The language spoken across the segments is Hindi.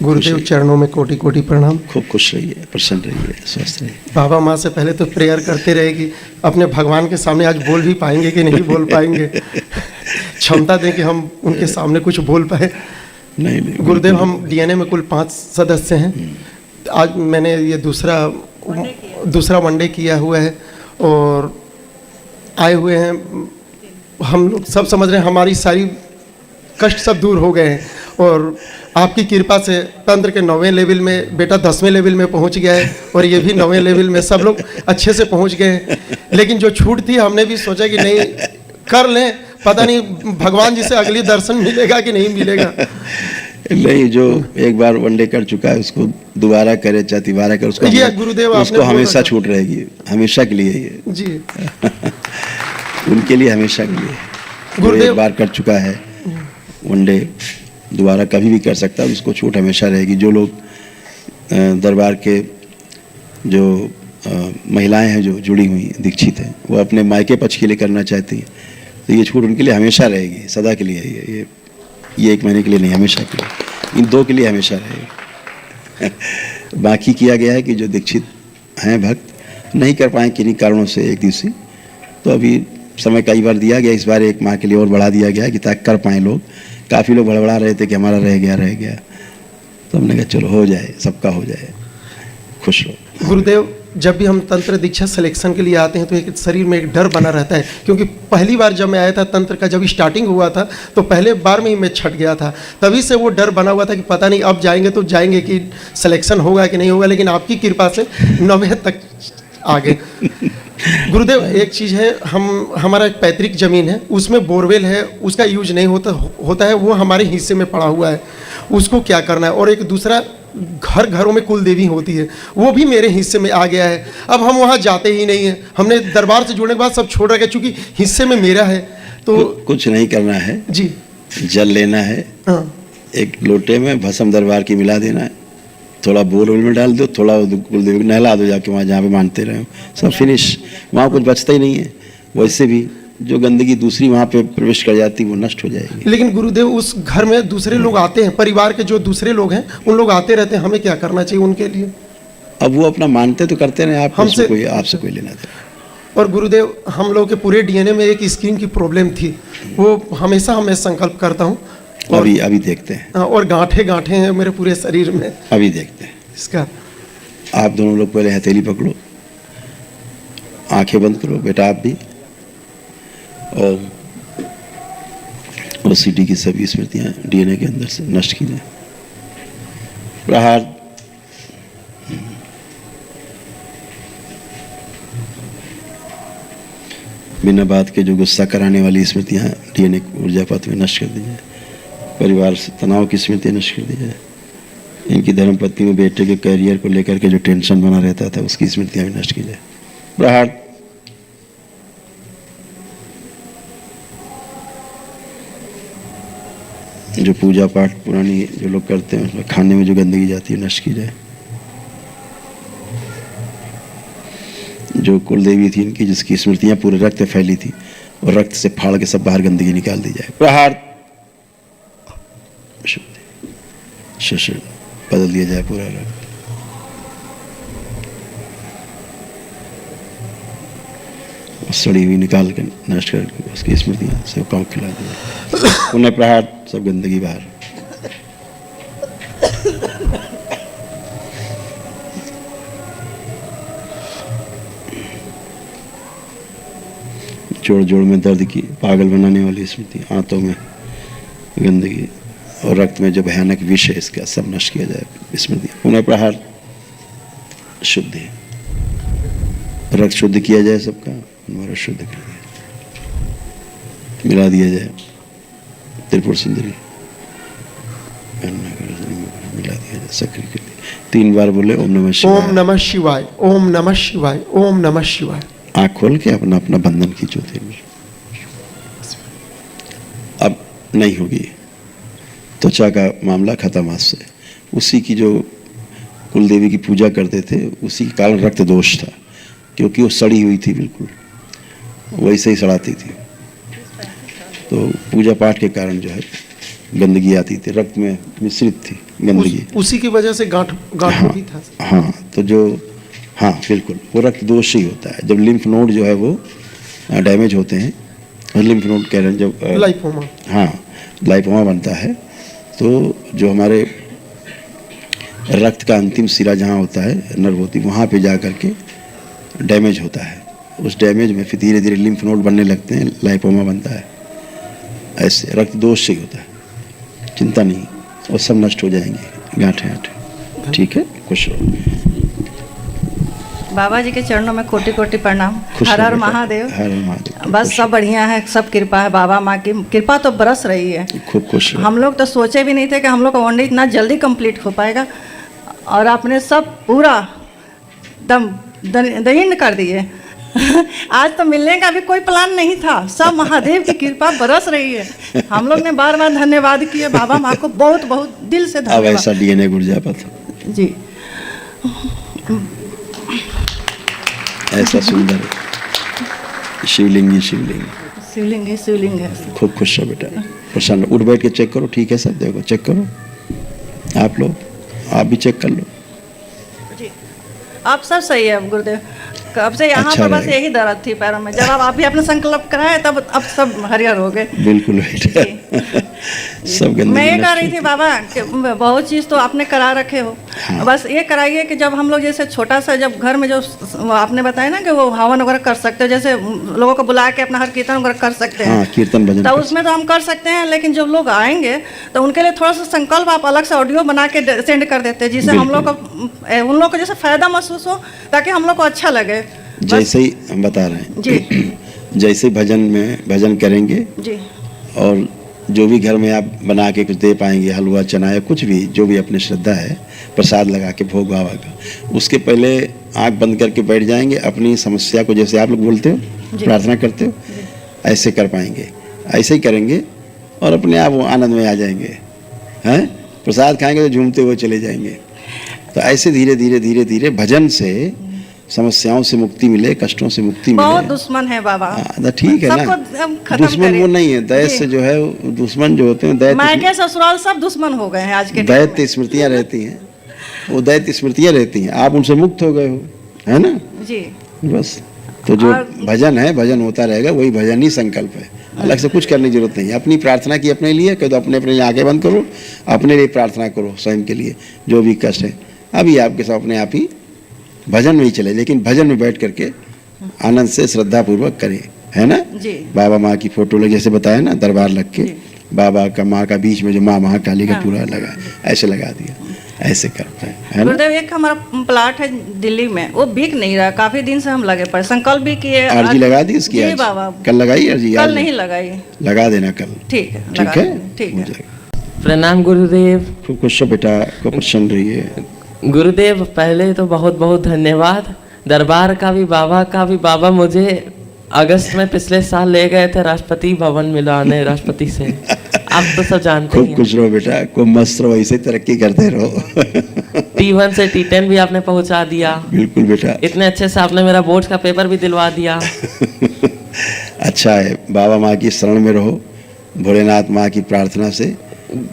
गुरुदेव चरणों में कोटि कोटि प्रणाम। खूब खुश रहिए, प्रसन्न रहिए, स्वस्थ रहिए। बाबा माँ से पहले तो प्रेयर करते रहे कि अपने भगवान के सामने आज बोल भी पाएंगे कि नहीं बोल पाएंगे, क्षमता दें कि हम उनके सामने कुछ बोल पाए। नहीं गुरुदेव, हम डीएनए में कुल 5 सदस्य हैं। आज मैंने ये दूसरा वनडे किया हुआ है और आए हुए हैं। हम लोग सब समझ रहे हैं हमारी सारी कष्ट सब दूर हो गए हैं और आपकी कृपा से तंत्र के 9वें लेवल में बेटा 10वें लेवल में पहुंच गया है और ये भी 9वें लेवल में, सब लोग अच्छे से पहुंच गए हैं। लेकिन जो छूट थी हमने भी सोचा कि नहीं कर लें, पता नहीं भगवान जी से अगली दर्शन मिलेगा कि नहीं मिलेगा। नहीं, जो एक बार वनडे कर चुका है उसको दोबारा करे चाहे तिबारा करे, उसको ये गुरुदेव उसको हमेशा छूट रहेगी, हमेशा के लिए ये जी उनके लिए हमेशा के लिए। गुरुदेव एक बार कर चुका है वनडे, दोबारा कभी भी कर सकता है, उसको छूट हमेशा रहेगी। जो लोग दरबार के जो महिलाएं हैं जो जुड़ी हुई दीक्षित हैं, वो अपने मायके पक्ष के लिए करना चाहती हैं तो ये छूट उनके लिए हमेशा रहेगी, सदा के लिए। ये 1 महीने के लिए नहीं, हमेशा के लिए, इन 2 के लिए हमेशा रहेगी। बाकी किया गया है कि जो दीक्षित हैं भक्त नहीं कर पाए किन्हीं कारणों से 1 दिवसीय, तो अभी समय कई बार दिया गया, इस बार 1 माह के लिए और बढ़ा दिया गया कि ताकि कर पाएँ लोग। काफ़ी लोग बड़बड़ा रहे थे कि हमारा रह गया, तो हमने कहा चलो हो जाए, सबका हो जाए, खुश रहो। गुरुदेव, जब भी हम तंत्र दीक्षा सिलेक्शन के लिए आते हैं तो एक शरीर में एक डर बना रहता है, क्योंकि पहली बार जब मैं आया था तंत्र का, जब स्टार्टिंग हुआ था तो पहले बार में ही मैं छट गया था। तभी से वो डर बना हुआ था कि पता नहीं अब जाएंगे तो जाएंगे कि सिलेक्शन होगा कि नहीं होगा, लेकिन आपकी कृपा से 9वें तक आ गए। गुरुदेव, एक चीज़ है, हमारा एक पैतृक ज़मीन है, उसमें बोरवेल है, उसका यूज नहीं होता है, वो हमारे हिस्से में पड़ा हुआ है, उसको क्या करना है। और एक दूसरा, घरों में कुल देवी होती है, वो भी मेरे हिस्से में आ गया है। अब हम वहाँ जाते ही नहीं हैं, हमने दरबार से जुड़ने के बाद सब छोड़ रखा, क्योंकि हिस्से में मेरा है। तो कुछ नहीं करना है जी, जल लेना है, हाँ, एक लोटे में भस्म दरबार की मिला देना है, थोड़ा बोरवेल में डाल दो, थोड़ा कुलदेवी को नहला दो जाके वहाँ जहाँ पे मानते रहे, सब फिनिश। वहाँ कुछ बचता ही नहीं है। वैसे भी जो गंदगी दूसरी वहाँ पे प्रवेश कर जाती वो नष्ट हो जाएगी। लेकिन गुरुदेव, उस घर में दूसरे लोग आते हैं, परिवार के जो दूसरे लोग हैं उन लोग आते रहते हैं, हमें क्या करना चाहिए उनके लिए? अब वो अपना मानते तो करते रहे, आप हमसे कोई आपसे कोई लेना देना। और गुरुदेव, हम लोग के पूरे डीएनए में एक स्किन की प्रॉब्लम थी, वो हमेशा मैं संकल्प करता हूँ। अभी देखते हैं। और गांठे हैं मेरे पूरे शरीर में, अभी देखते हैं इसका। आप दोनों लोग पहले हथेली पकड़ो, आंखें बंद करो बेटा आप भी, और ओसीडी की सभी स्मृतियां डीएनए के अंदर से नष्ट की जाए। प्रहार, बिना बात के जो गुस्सा कराने वाली स्मृतियां डीएनए ऊर्जा पथ में नष्ट कर दी जाए। परिवार से तनाव की स्मृतियां नष्ट कर दी जाए। इनकी धर्मपत्नी में बेटे के करियर को लेकर के जो टेंशन बना रहता था उसकी स्मृतियां भी नष्ट की जाए। प्रहार, जो पूजा पाठ पुरानी जो लोग करते हैं उसमें खाने में जो गंदगी जाती है नष्ट की जाए। जो कुल देवी थी इनकी, जिसकी स्मृतियां पूरे रक्त में फैली थी, और रक्त से फाड़ के सब बाहर गंदगी निकाल दी जाए। प्रहार, शुद्ध बदल दिया जाए पूरा रक्त। सड़ी हुई निकाल के नष्ट करके उसकी स्मृतियां सब काम खिला दिया। उन्हें प्रहार, सब गंदगी बाहर। जोड़ जोड़ में दर्द की पागल बनाने वाली स्मृति, आंतों में गंदगी और रक्त में जो भयानक विष है इसका सब नष्ट किया जाए स्मृति। उन्हें प्रहार, शुद्धि, रक्त शुद्ध किया जाए, सबका हमारा शुद्ध कर दिया, मिला दिया जाए। त्रिपुर सुंदरी मिला दिया जाए, सक्रिय कर दिया। 3 बार बोले ओम नमः शिवाय, ओम नमः शिवाय, ओम नमः शिवाय, ओम नमः शिवाय। आँख खोल के अपना अपना बंधन खींचो। अब नहीं होगी, त्वचा का मामला खत्म आज से। उसी की जो कुल देवी की पूजा करते थे उसी के कारण रक्त दोष था, क्योंकि वो सड़ी हुई थी, बिल्कुल वैसे ही सड़ाती थी। तो पूजा पाठ के कारण जो है गंदगी आती थी, रक्त में मिश्रित थी, गंदगी। उसी की वजह से गांठ भी था। हाँ, तो जो, हाँ बिल्कुल, वो रक्त दोष ही होता है। जब लिम्फ नोड जो है वो डैमेज होते हैं, और लिम्फ नोड कह रहे हैं जब लाइपोमा, हाँ लाइपोमा बनता है, तो जो हमारे रक्त का अंतिम सिरा जहाँ होता है, नर्व होती, वहाँ पे जा कर के डैमेज होता है। उस डैमेज में फिर धीरे धीरे लिम्फ नोड बनने लगते हैं, लाइपोमा बनता है। ऐसे रक्त दोष से ही होता है, चिंता नहीं, वो सब नष्ट हो जाएंगे गांठें। ठीक है, खुश रहो। बाबा जी के चरणों में कोटि कोटि प्रणाम। खुश हर रहो हर बेटा, महादेव। हर हर महादेव। बस सब बढ़िया है, सब कृपा है, बाबा माँ की कृपा तो बरस रही है। खूब खुश रहो। हम लोग तो सोचे भी नहीं थे कि हम लोग का वन डे इतना जल्दी कंप्लीट हो पाएगा, और आपने सब पूरा दम दहीन कर दिए। आज तो मिलने का भी कोई प्लान नहीं था, सब महादेव की कृपा बरस रही है। हम लोग ने बार बार धन्यवाद किए बाबा माँ को, बहुत बहुत दिल से अब धन्यवाद। ऐसा डीएनए गुड़ जापत जी, ऐसा सुंदर शिवलिंग ही शिवलिंग। शिवलिंग है, शिवलिंग है। खूब खुश रहो बेटा, प्रसन्न। उठ बैठ के चेक करो, ठीक है सब, देखो चेक करो, आप लोग आप भी चेक कर लो। जी, आप सब सही है गुरुदेव। कब से यहाँ अच्छा पर बस रहेगा। यही दर्द थी पैरों में, जब आप भी अपने संकल्प कराए तब अब सब हरियर हो गए। बिल्कुल बेटा, सब गंदगी मैं ये नष्ट कह रही थी होती। बाबा कि बहुत चीज़ तो आपने करा रखे हो, हाँ। बस ये कराइए कि जब हम लोग जैसे छोटा सा, जब घर में जो आपने बताया ना कि वो हवन वगैरह कर सकते हो, जैसे लोगों को बुला के अपना हर कीर्तन वगैरह कर सकते हैं, हाँ, कीर्तन भजन तो कर उसमें तो हम कर सकते हैं, लेकिन जब लोग आएंगे तो उनके लिए थोड़ा सा संकल्प आप अलग से ऑडियो बना के सेंड कर देते हैं, जिससे हम लोग को उन लोग को जैसे फायदा महसूस हो, ताकि हम लोग को अच्छा लगे। जैसे ही हम बता रहे हैं जी जैसे भजन में भजन करेंगे, जी और जो भी घर में आप बना के कुछ दे पाएंगे, हलवा चना या कुछ भी, जो भी अपनी श्रद्धा है, प्रसाद लगा के भोग बाबा का, उसके पहले आंख बंद करके बैठ जाएंगे। अपनी समस्या को जैसे आप लोग बोलते हो, प्रार्थना करते हो, ऐसे कर पाएंगे, ऐसे ही करेंगे और अपने आप वो आनंद में आ जाएंगे। हैं, प्रसाद खाएंगे तो झूमते हुए चले जाएंगे। तो ऐसे धीरे धीरे धीरे धीरे भजन से समस्याओं से मुक्ति मिले, कष्टों से मुक्ति मिले। बहुत दुश्मन है बाबा। हाँ, ठीक है ना, सबको हम खत्म दुश्मन करें। वो नहीं है, दैत्य से जो है, दुश्मन जो होते हैं दैत्य, मायके ससुराल सब दुश्मन हो गए हैं आज के टाइम में। दैत्य स्मृतियाँ रहती हैं, वो दैत्य स्मृतियाँ रहती हैं, आप उनसे मुक्त हो गए हो, है ना। जी, बस, तो जो और- भजन है, भजन होता रहेगा, वही भजन ही संकल्प है। अलग से कुछ करने की जरूरत नहीं है। अपनी प्रार्थना की अपने लिए, कह दो अपने अपने लिए आंखें बंद करो, अपने लिए प्रार्थना करो, स्वयं के लिए जो भी कष्ट है अभी आपके साथ अपने आप ही भजन में ही चले, लेकिन भजन में बैठ करके आनंद से श्रद्धा पूर्वक करें, है ना। जी। बाबा माँ की फोटो लगे, जैसे बताया ना, दरबार लग के जी। बाबा का, माँ का बीच में जो माँ महाकाली का हाँ। पूरा लगा, ऐसे लगा दिया, ऐसे करते हैं, है ना। गुरुदेव एक हमारा प्लाट है दिल्ली में, वो बिक नहीं रहा, काफी दिन से हम लगे पड़े, संकल्प भी किए। अर्जी लगा दी इसकी? जी आज? बाबा, कल लगाई अर्जी? कल नहीं लगाई। लगा देना कल, ठीक है, ठीक लगा है, देंगे, ठीक हो है। जाएगा। प्रणाम गुरुदेव। खूब खुश हो बेटा, को प्रसन्न रहिए। गुरुदेव पहले तो बहुत बहुत धन्यवाद, दरबार का भी, बाबा का भी। बाबा मुझे अगस्त में पिछले साल ले गए थे राष्ट्रपति भवन मिलाने, राष्ट्रपति से। आप तो सब जानते खूब ही खुश रहो बेटा, खूब मस्त रहो, ऐसे तरक्की करते रहो। T1 से T10 भी आपने पहुंचा दिया। बिल्कुल बेटा, इतने अच्छे से आपने मेरा बोर्ड का पेपर भी दिलवा दिया। अच्छा है। बाबा माँ की शरण में रहो, भोलेनाथ माँ की प्रार्थना से,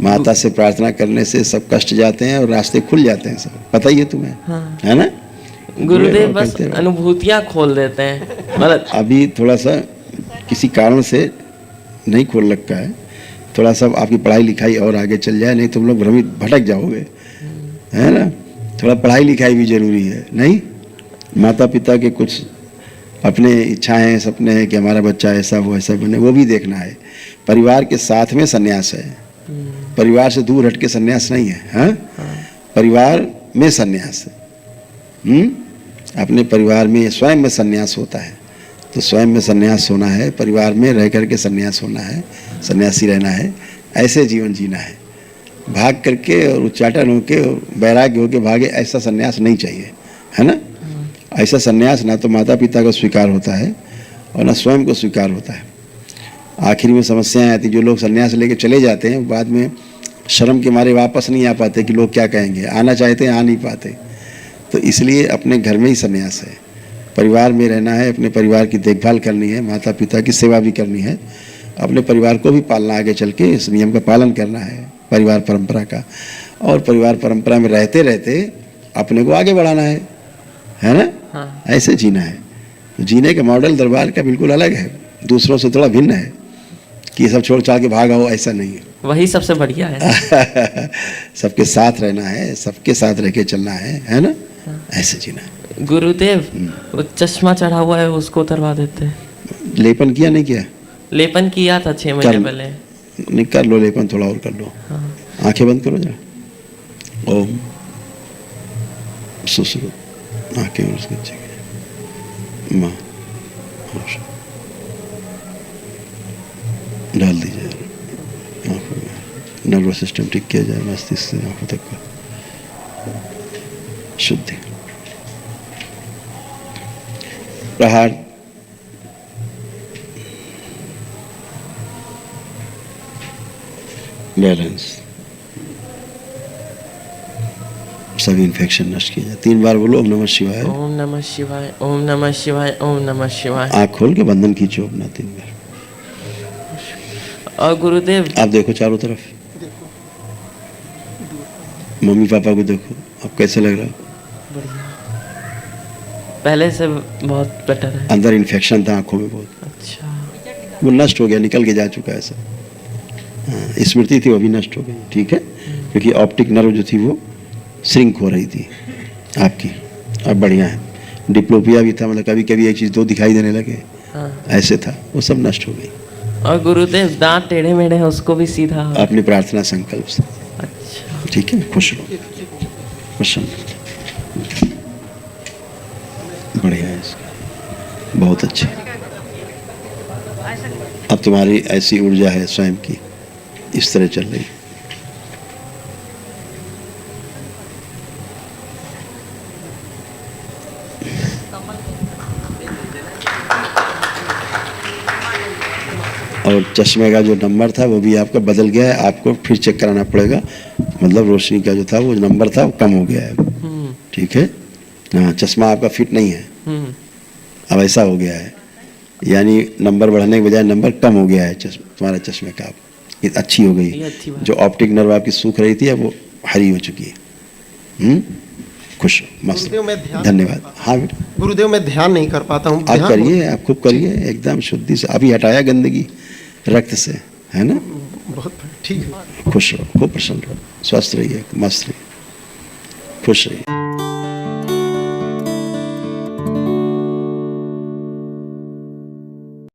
माता से प्रार्थना करने से सब कष्ट जाते हैं और रास्ते खुल जाते हैं, सब पता ही है तुम्हें, हाँ। है ना। गुरुदेव बस करते रहो। अनुभूतियां खोल देते हैं, मतलब अभी थोड़ा सा किसी कारण से नहीं खोल रखा है, थोड़ा सा आपकी पढ़ाई लिखाई और आगे चल जाए, नहीं तुम लोग भ्रमित भटक जाओगे, है ना। थोड़ा पढ़ाई लिखाई भी जरूरी है, नहीं। माता पिता के कुछ अपने इच्छाएं, सपने हैं कि हमारा बच्चा ऐसा हो, ऐसा बने, वो भी देखना है। परिवार के साथ में संन्यास है, परिवार से दूर हट के संन्यास नहीं है। हाँ, परिवार में संन्यास है। अपने परिवार में स्वयं में संन्यास होता है, तो स्वयं में संन्यास होना है, परिवार में रह करके संन्यास होना है, सन्यासी रहना है, ऐसे जीवन जीना है। भाग करके और उच्चाटन होके और वैराग्य होके भागे, ऐसा संन्यास नहीं चाहिए, है ना। ऐसा संन्यास ना तो माता पिता को स्वीकार होता है और ना स्वयं को स्वीकार होता है। आखिर में समस्याएं आती, जो लोग संन्यास लेके चले जाते हैं बाद में शर्म के मारे वापस नहीं आ पाते कि लोग क्या कहेंगे, आना चाहते हैं आ नहीं पाते। तो इसलिए अपने घर में ही संन्यास है, परिवार में रहना है, अपने परिवार की देखभाल करनी है, माता पिता की सेवा भी करनी है, अपने परिवार को भी पालना, आगे चल के इस नियम का पालन करना है, परिवार परंपरा का। और परिवार परंपरा में रहते रहते अपने को आगे बढ़ाना है ना? हाँ। ऐसे जीना है। तो जीने का मॉडल दरबार का बिल्कुल अलग है, दूसरों से थोड़ा भिन्न है कि ये सब छोड़ छाड़ के भागा हो, ऐसा नहीं है। वही सबसे बढ़िया है। सबके साथ रहना है, सबके साथ रह के चलना है ना? ऐसे जीना है। गुरुदेव, वो चश्मा चढ़ा हुआ है उसको उतरवा देते हैं। लेपन किया नहीं किया? लेपन किया था 6 महीने पहले। नहीं, कर लो लेपन, थोड़ा और कर लो। हाँ। आंखें बंद करो जरा। ओम सुसुरु, आंखें और उसके जगह माँ डाल दीजिए आंखों में। नर्वस सिस्टम ठीक किया जाए, मस्तिष्क से आंखों तक का शुद्धि। प्रहार बैलेंस, सभी इन्फेक्शन नष्ट किया जाए। 3 बार बोलो ओम नमः शिवाय। ओम नमः शिवाय, ओम नमः शिवाय, ओम नमः शिवाय। आँख खोल के बंधन खींचो अपना 3 बार। और गुरुदेव, आप देखो चारों तरफ, मम्मी पापा को देखो, अब कैसे लग रहा है? बढ़िया, पहले से बहुत बेटर है। अंदर इन्फेक्शन था आंखों में बहुत, अच्छा, वो नष्ट हो गया, निकल के जा चुका है सब। हाँ, स्मृति थी वो भी नष्ट हो गई, ठीक है, क्योंकि ऑप्टिक नर्व जो थी वो श्रिंक हो रही थी आपकी, अब बढ़िया है। डिप्लोपिया भी था, मतलब कभी कभी एक चीज़ 2 दिखाई देने लगे, हाँ। ऐसे था, वो सब नष्ट हो गई। और गुरुदेव, दांत टेढ़े मेढ़े हैं उसको भी सीधा। अपनी प्रार्थना संकल्प से, अच्छा, ठीक है, खुश रहो, प्रसन्न, बढ़िया है इसका, बहुत अच्छे। अब तुम्हारी ऐसी ऊर्जा है स्वयं की, इस तरह चल रही। और चश्मे का जो नंबर था वो भी आपका बदल गया है, आपको फिर चेक कराना पड़ेगा, मतलब रोशनी का जो था वो नंबर था वो कम हो गया है, ठीक है। हाँ, चश्मा आपका फिट नहीं है, अब ऐसा हो गया है, यानी नंबर बढ़ने के बजाय नंबर कम हो गया है तुम्हारे चश्मे का। ये अच्छी हो गई, जो ऑप्टिक नर्व आपकी सूख रही थी अब वो हरी हो चुकी है। खुश, मस्त, गुरुदेव मैं ध्यान, धन्यवाद। हाँ बेटा, गुरुदेव मैं ध्यान नहीं कर पाता हूँ। आप करिए, आप खूब करिए, एकदम शुद्धि से। अभी हटाया गंदगी रक्त से, है ना? बहुत ठीक है। खुश रहो, खूब प्रसन्न रहो, स्वस्थ रहिए, मस्त रहिए, खुश रहिए।